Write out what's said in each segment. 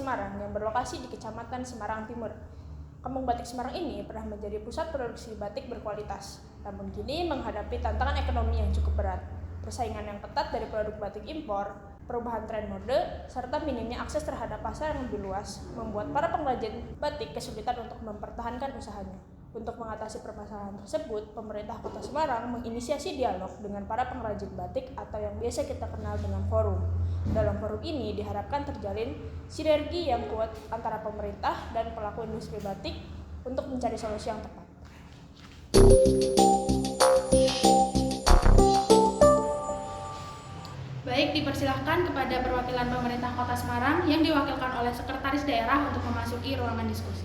Semarang yang berlokasi di Kecamatan Semarang Timur. Kampung Batik Semarang ini pernah menjadi pusat produksi batik berkualitas, namun kini menghadapi tantangan ekonomi yang cukup berat, persaingan yang ketat dari produk batik impor, perubahan tren mode, serta minimnya akses terhadap pasar yang lebih luas, membuat para pengrajin batik kesulitan untuk mempertahankan usahanya. Untuk mengatasi permasalahan tersebut, pemerintah Kota Semarang menginisiasi dialog dengan para pengrajin batik atau yang biasa kita kenal dengan forum. Dalam forum ini diharapkan terjalin sinergi yang kuat antara pemerintah dan pelaku industri batik untuk mencari solusi yang tepat. Baik, dipersilahkan kepada perwakilan pemerintah Kota Semarang yang diwakilkan oleh Sekretaris Daerah untuk memasuki ruangan diskusi.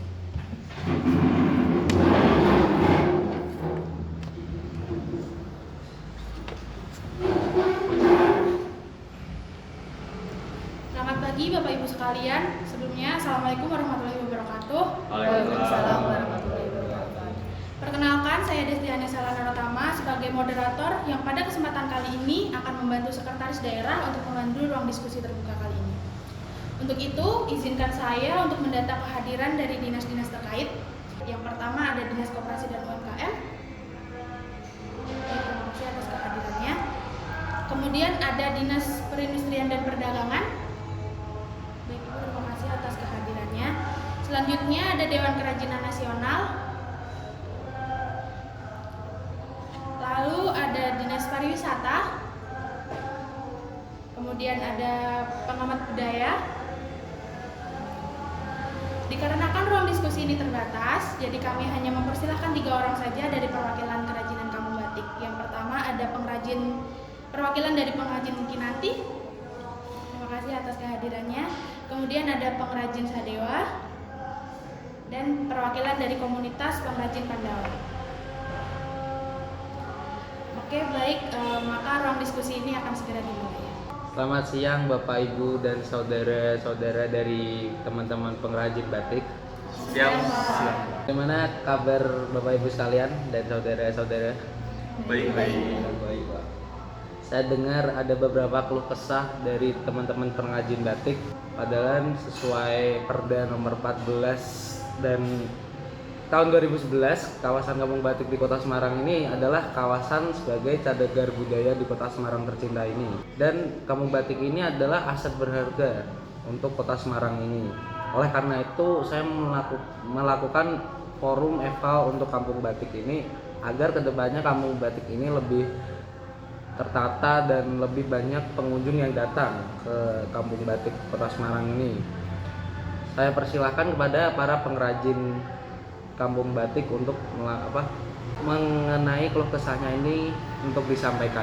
Selamat pagi Bapak Ibu sekalian. Sebelumnya, Assalamualaikum warahmatullahi wabarakatuh. Waalaikumsalam warahmatullahi wabarakatuh. Perkenalkan, saya Destiana Salanarotama sebagai moderator yang pada kesempatan kali ini akan membantu Sekretaris Daerah untuk memandu ruang diskusi terbuka kali ini. Untuk itu, izinkan saya untuk mendata kehadiran dari dinas-dinas terkait. Yang pertama ada Dinas Koperasi dan UMKM. Terima kasih atas kehadirannya. Kemudian ada Dinas Perindustrian dan Perdagangan. Baik, Ibu, terima kasih atas kehadirannya. Selanjutnya ada Dewan Kerajinan Nasional. Lalu ada Dinas Pariwisata. Kemudian ada pengamat budaya. Dikarenakan ruang diskusi ini terbatas, jadi kami hanya mempersilahkan 3 orang saja dari perwakilan kerajinan kampung batik. Yang pertama ada perwakilan dari pengrajin Kinanti. Terima kasih atas kehadirannya. Kemudian ada pengrajin Sadewa dan perwakilan dari komunitas pengrajin Pandawa. Oke, baik, maka ruang diskusi ini akan segera dimulai. Selamat siang Bapak Ibu dan saudara-saudara dari teman-teman pengrajin batik. Siang. Bagaimana kabar Bapak Ibu sekalian dan saudara-saudara? Baik. Pak. Saya dengar ada beberapa keluh kesah dari teman-teman pengrajin batik. Padahal sesuai Perda nomor 14 dan tahun 2011, kawasan Kampung Batik di Kota Semarang ini adalah kawasan sebagai cagar budaya di Kota Semarang tercinta ini. Dan Kampung Batik ini adalah aset berharga untuk Kota Semarang ini. Oleh karena itu, saya melakukan forum eval untuk Kampung Batik ini agar kedepannya Kampung Batik ini lebih tertata dan lebih banyak pengunjung yang datang ke Kampung Batik Kota Semarang ini. Saya persilahkan kepada para pengrajin Kampung Batik untuk mengenai keluh kesahnya ini untuk disampaikan.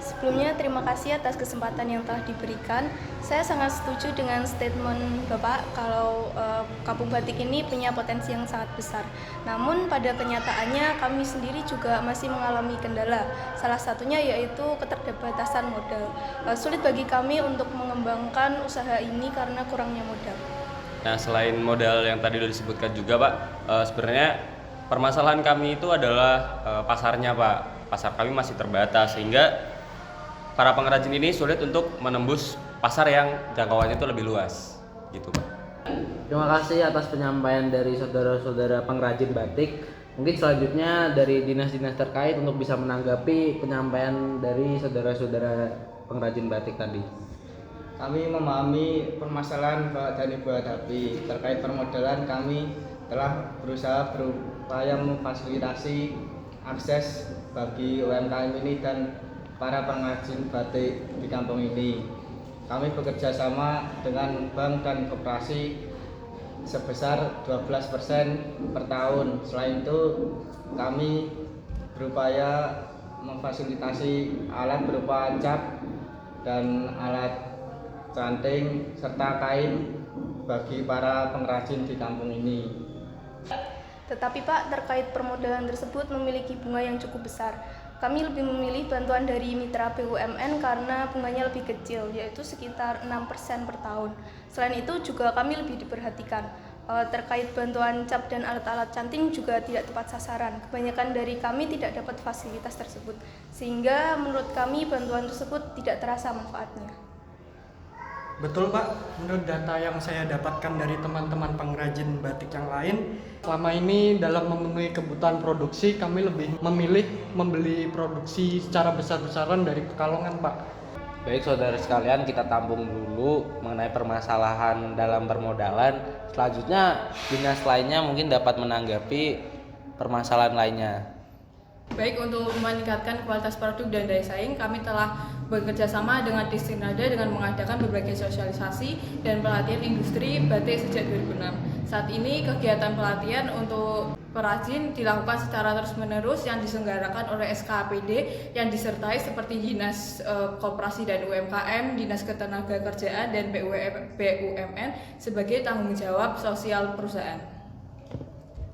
Sebelumnya terima kasih atas kesempatan yang telah diberikan. Saya sangat setuju dengan statement Bapak kalau Kampung Batik ini punya potensi yang sangat besar. Namun pada kenyataannya kami sendiri juga masih mengalami kendala. Salah satunya yaitu keterbatasan modal. Sulit bagi kami untuk mengembangkan usaha ini karena kurangnya modal. Nah, selain modal yang tadi sudah disebutkan juga Pak, sebenarnya permasalahan kami itu adalah pasarnya Pak. Pasar kami masih terbatas sehingga para pengrajin ini sulit untuk menembus pasar yang jangkauannya itu lebih luas, gitu Pak. Terima kasih atas penyampaian dari saudara-saudara pengrajin batik. Mungkin selanjutnya dari dinas-dinas terkait untuk bisa menanggapi penyampaian dari saudara-saudara pengrajin batik tadi. Kami memahami permasalahan Pak dan Ibu hadapi terkait permodalan. Kami telah berupaya memfasilitasi akses bagi UMKM ini dan para pengrajin batik di kampung ini. Kami bekerja sama dengan bank dan koperasi sebesar 12% per tahun. Selain itu, kami berupaya memfasilitasi alat berupa cap dan alat canting serta kain bagi para pengrajin di kampung ini. Tetapi Pak, terkait permodalan tersebut memiliki bunga yang cukup besar. Kami lebih memilih bantuan dari mitra BUMN karena bunganya lebih kecil, yaitu sekitar 6% per tahun. Selain itu juga kami lebih diperhatikan. Terkait bantuan cap dan alat-alat canting juga tidak tepat sasaran. Kebanyakan dari kami tidak dapat fasilitas tersebut, sehingga menurut kami bantuan tersebut tidak terasa manfaatnya. Betul Pak, menurut data yang saya dapatkan dari teman-teman pengrajin batik yang lain, selama ini dalam memenuhi kebutuhan produksi kami lebih memilih membeli produksi secara besar-besaran dari Pekalongan Pak. Baik saudara sekalian, kita tampung dulu mengenai permasalahan dalam permodalan. Selanjutnya dinas lainnya mungkin dapat menanggapi permasalahan lainnya. Baik, untuk meningkatkan kualitas produk dan daya saing, kami telah bekerja sama dengan Distinada dengan mengadakan berbagai sosialisasi dan pelatihan industri batik sejak 2006. Saat ini kegiatan pelatihan untuk perajin dilakukan secara terus-menerus yang diselenggarakan oleh SKAPD yang disertai seperti Dinas Koperasi dan UMKM, Dinas Ketenagakerjaan dan BUMN sebagai tanggung jawab sosial perusahaan.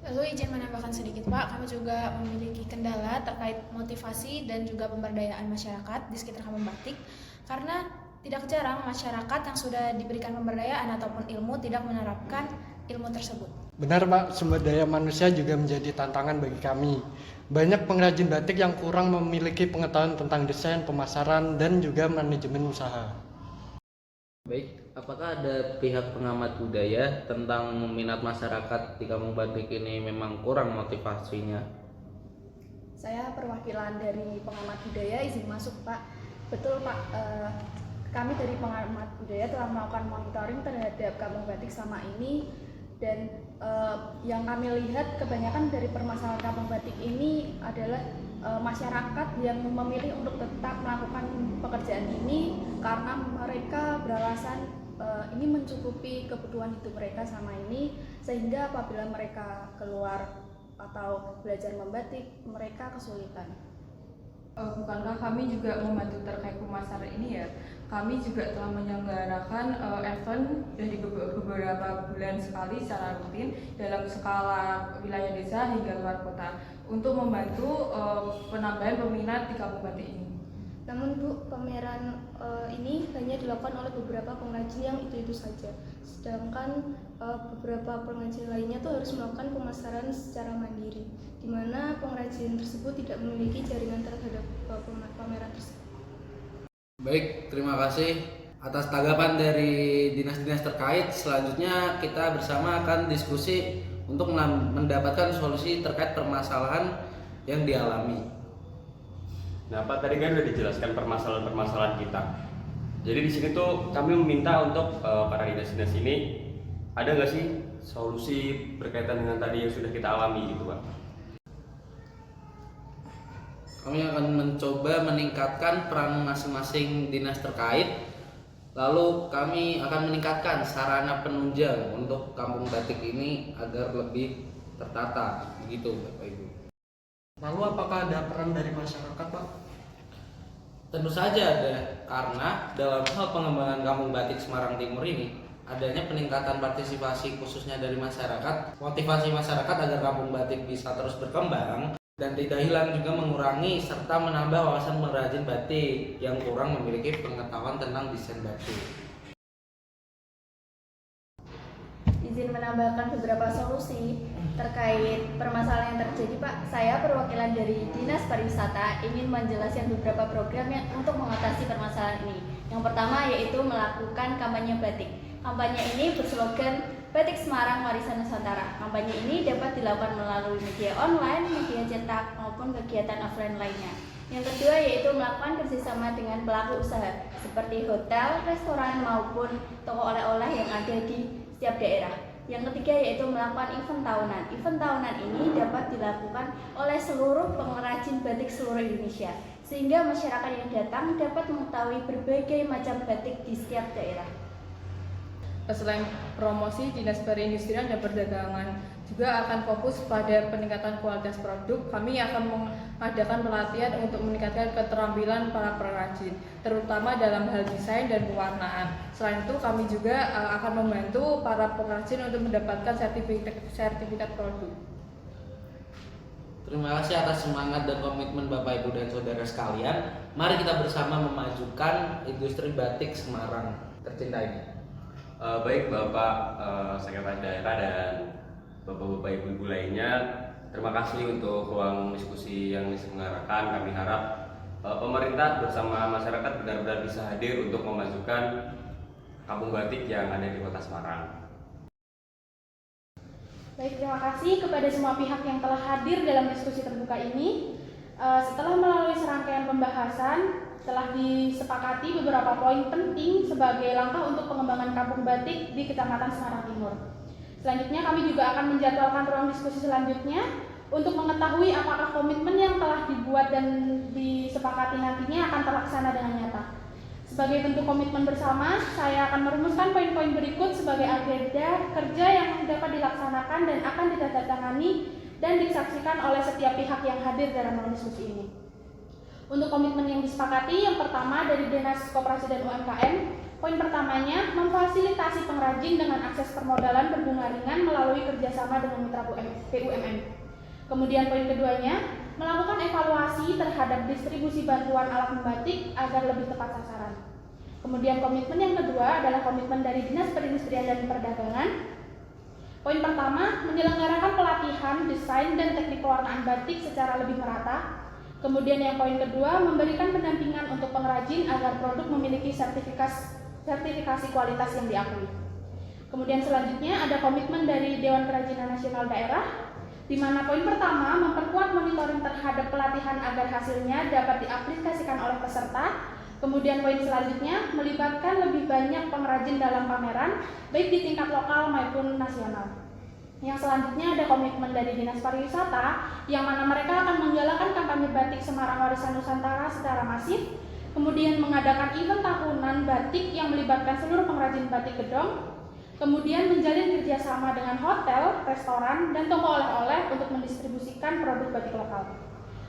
Lalu izin menambahkan sedikit Pak, kami juga memiliki kendala terkait motivasi dan juga pemberdayaan masyarakat di sekitar Kampung Batik karena tidak jarang masyarakat yang sudah diberikan pemberdayaan ataupun ilmu tidak menerapkan ilmu tersebut. Benar Pak, sumber daya manusia juga menjadi tantangan bagi kami. Banyak pengrajin batik yang kurang memiliki pengetahuan tentang desain, pemasaran, dan juga manajemen usaha. Baik, apakah ada pihak pengamat budaya tentang minat masyarakat di Kampung Batik ini memang kurang motivasinya? Saya perwakilan dari pengamat budaya, izin masuk Pak. Betul Pak, kami dari pengamat budaya telah melakukan monitoring terhadap Kampung Batik selama ini dan yang kami lihat kebanyakan dari permasalahan Kampung Batik ini adalah masyarakat yang memilih untuk tetap melakukan pekerjaan ini karena mereka beralasan ini mencukupi kebutuhan hidup mereka selama ini, sehingga apabila mereka keluar atau belajar membatik mereka kesulitan. Bukankah kami juga membantu terkait pemasaran ini ya? Kami juga telah menyelenggarakan event dari beberapa bulan sekali secara rutin dalam skala wilayah desa hingga luar kota untuk membantu penambahan peminat di Kampung Batik ini. Namun Bu, pameran ini hanya dilakukan oleh beberapa pengrajin yang itu saja. Sedangkan beberapa pengrajin lainnya tuh harus melakukan pemasaran secara mandiri, di mana pengrajin tersebut tidak memiliki jaringan terhadap pameran tersebut. Baik, terima kasih atas tanggapan dari dinas-dinas terkait. Selanjutnya kita bersama akan diskusi untuk mendapatkan solusi terkait permasalahan yang dialami. Nah, Pak tadi kan udah dijelaskan permasalahan-permasalahan kita. Jadi di sini tuh kami meminta untuk para dinas-dinas ini ada nggak sih solusi berkaitan dengan tadi yang sudah kita alami gitu, Pak? Kami akan mencoba meningkatkan peran masing-masing dinas terkait. Lalu kami akan meningkatkan sarana penunjang untuk Kampung Batik ini agar lebih tertata, begitu Bapak Ibu. Lalu apakah ada peran dari masyarakat Pak? Tentu saja ada, karena dalam hal pengembangan Kampung Batik Semarang Timur ini adanya peningkatan partisipasi khususnya dari masyarakat, motivasi masyarakat agar Kampung Batik bisa terus berkembang dan tidak hilang juga mengurangi serta menambah wawasan pengrajin batik yang kurang memiliki pengetahuan tentang desain batik. Izin menambahkan beberapa solusi terkait permasalahan yang terjadi Pak. Saya perwakilan dari Dinas Pariwisata ingin menjelaskan beberapa program yang untuk mengatasi permasalahan ini. Yang pertama yaitu melakukan kampanye batik. Kampanye ini berslogan Batik Semarang Warisan Nusantara. Kampanye ini dapat dilakukan melalui media online, media cetak maupun kegiatan offline lainnya. Yang kedua yaitu melakukan kerjasama dengan pelaku usaha seperti hotel, restoran maupun toko oleh-oleh yang ada di setiap daerah. Yang ketiga yaitu melakukan event tahunan. Event tahunan ini dapat dilakukan oleh seluruh pengrajin batik seluruh Indonesia, sehingga masyarakat yang datang dapat mengetahui berbagai macam batik di setiap daerah. Selain promosi, Dinas Perindustrian dan Perdagangan juga akan fokus pada peningkatan kualitas produk. Kami akan mengadakan pelatihan untuk meningkatkan keterampilan para pengrajin, terutama dalam hal desain dan pewarnaan. Selain itu, kami juga akan membantu para pengrajin untuk mendapatkan sertifikat produk. Terima kasih atas semangat dan komitmen Bapak Ibu dan Saudara sekalian. Mari kita bersama memajukan industri batik Semarang tercinta ini. Baik Bapak Sekretaris Daerah dan Bapak-Bapak Ibu-Ibu lainnya, terima kasih untuk ruang diskusi yang diselenggarakan. Kami harap pemerintah bersama masyarakat benar-benar bisa hadir untuk memajukan kampung batik yang ada di Kota Semarang. Baik, terima kasih kepada semua pihak yang telah hadir dalam diskusi terbuka ini. Setelah melalui serangkaian pembahasan, telah disepakati beberapa poin penting sebagai langkah untuk pengembangan kampung batik di Kecamatan Semarang Timur. Selanjutnya kami juga akan menjadwalkan ruang diskusi selanjutnya untuk mengetahui apakah komitmen yang telah dibuat dan disepakati nantinya akan terlaksana dengan nyata. Sebagai bentuk komitmen bersama, saya akan merumuskan poin-poin berikut sebagai agenda kerja yang dapat dilaksanakan dan akan ditandatangani dan disaksikan oleh setiap pihak yang hadir dalam ruang diskusi ini. Untuk komitmen yang disepakati, yang pertama dari Dinas Koperasi dan UMKM, poin pertamanya memfasilitasi pengrajin dengan akses permodalan berbunga ringan melalui kerjasama dengan mitra BUMN. Kemudian poin keduanya, melakukan evaluasi terhadap distribusi bantuan alat membatik agar lebih tepat sasaran. Kemudian komitmen yang kedua adalah komitmen dari Dinas Perindustrian dan Perdagangan. Poin pertama, menyelenggarakan pelatihan desain dan teknik pewarnaan batik secara lebih merata. Kemudian yang poin kedua, memberikan pendampingan untuk pengrajin agar produk memiliki sertifikasi kualitas yang diakui. Kemudian selanjutnya ada komitmen dari Dewan Kerajinan Nasional Daerah, di mana poin pertama memperkuat monitoring terhadap pelatihan agar hasilnya dapat diaplikasikan oleh peserta. Kemudian poin selanjutnya melibatkan lebih banyak pengrajin dalam pameran, baik di tingkat lokal maupun nasional. Yang selanjutnya ada komitmen dari Dinas Pariwisata, yang mana mereka akan menggalakkan kampanye batik Semarang Warisan Nusantara secara masif, kemudian mengadakan event tahunan batik yang melibatkan seluruh pengrajin batik gedong, kemudian menjalin kerjasama dengan hotel, restoran, dan toko oleh-oleh untuk mendistribusikan produk batik lokal.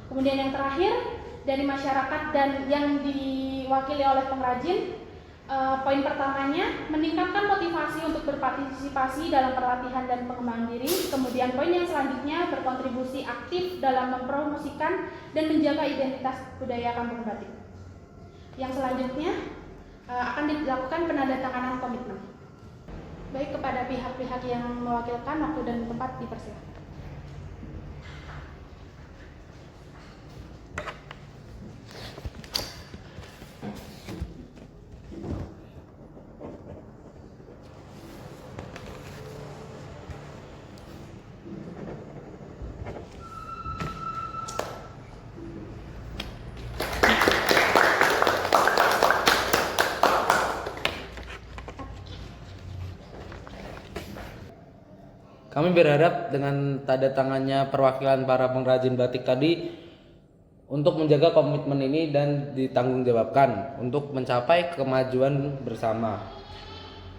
Kemudian yang terakhir, dari masyarakat dan yang diwakili oleh pengrajin, poin pertamanya meningkatkan motivasi untuk berpartisipasi dalam pelatihan dan pengembangan diri. Kemudian poin yang selanjutnya berkontribusi aktif dalam mempromosikan dan menjaga identitas budaya kampung batik. Yang selanjutnya akan dilakukan penandatanganan komitmen. Baik, kepada pihak-pihak yang mewakilkan, waktu dan tempat dipersilakan. Kami berharap dengan tanda tangannya perwakilan para pengrajin batik tadi untuk menjaga komitmen ini dan ditanggungjawabkan untuk mencapai kemajuan bersama.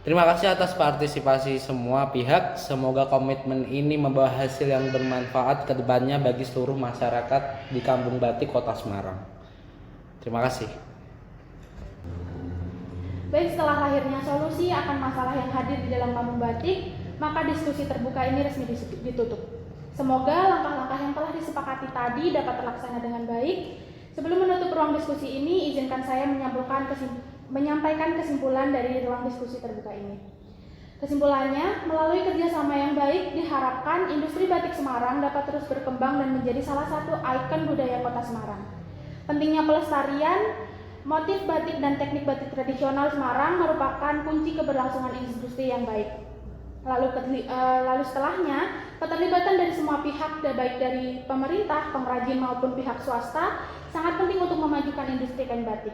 Terima kasih atas partisipasi semua pihak. Semoga komitmen ini membawa hasil yang bermanfaat ke depannya bagi seluruh masyarakat di Kampung Batik Kota Semarang. Terima kasih. Baik, setelah lahirnya solusi akan masalah yang hadir di dalam kampung batik, maka diskusi terbuka ini resmi ditutup. Semoga langkah-langkah yang telah disepakati tadi dapat terlaksana dengan baik. Sebelum menutup ruang diskusi ini, izinkan saya menyampaikan kesimpulan dari ruang diskusi terbuka ini. Kesimpulannya, melalui kerjasama yang baik, diharapkan industri batik Semarang dapat terus berkembang dan menjadi salah satu ikon budaya Kota Semarang. Pentingnya pelestarian motif batik dan teknik batik tradisional Semarang merupakan kunci keberlangsungan industri yang baik. Lalu setelahnya, keterlibatan dari semua pihak, baik dari pemerintah, pengrajin maupun pihak swasta, sangat penting untuk memajukan industri kain batik.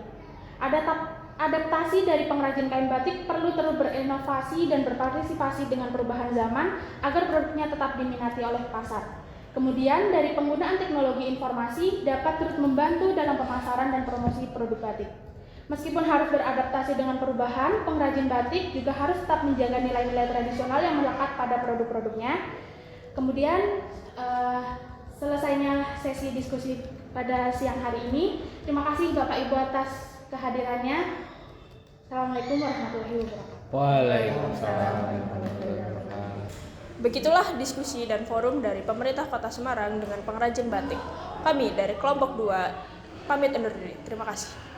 Adaptasi dari pengrajin kain batik perlu terus berinovasi dan berpartisipasi dengan perubahan zaman agar produknya tetap diminati oleh pasar. Kemudian dari penggunaan teknologi informasi dapat terus membantu dalam pemasaran dan promosi produk batik. Meskipun harus beradaptasi dengan perubahan, pengrajin batik juga harus tetap menjaga nilai-nilai tradisional yang melekat pada produk-produknya. Kemudian selesainya sesi diskusi pada siang hari ini. Terima kasih Bapak Ibu atas kehadirannya. Assalamualaikum warahmatullahi wabarakatuh. Waalaikumsalam. Begitulah diskusi dan forum dari pemerintah Kota Semarang dengan pengrajin batik. Kami dari kelompok 2 pamit undur diri. Terima kasih.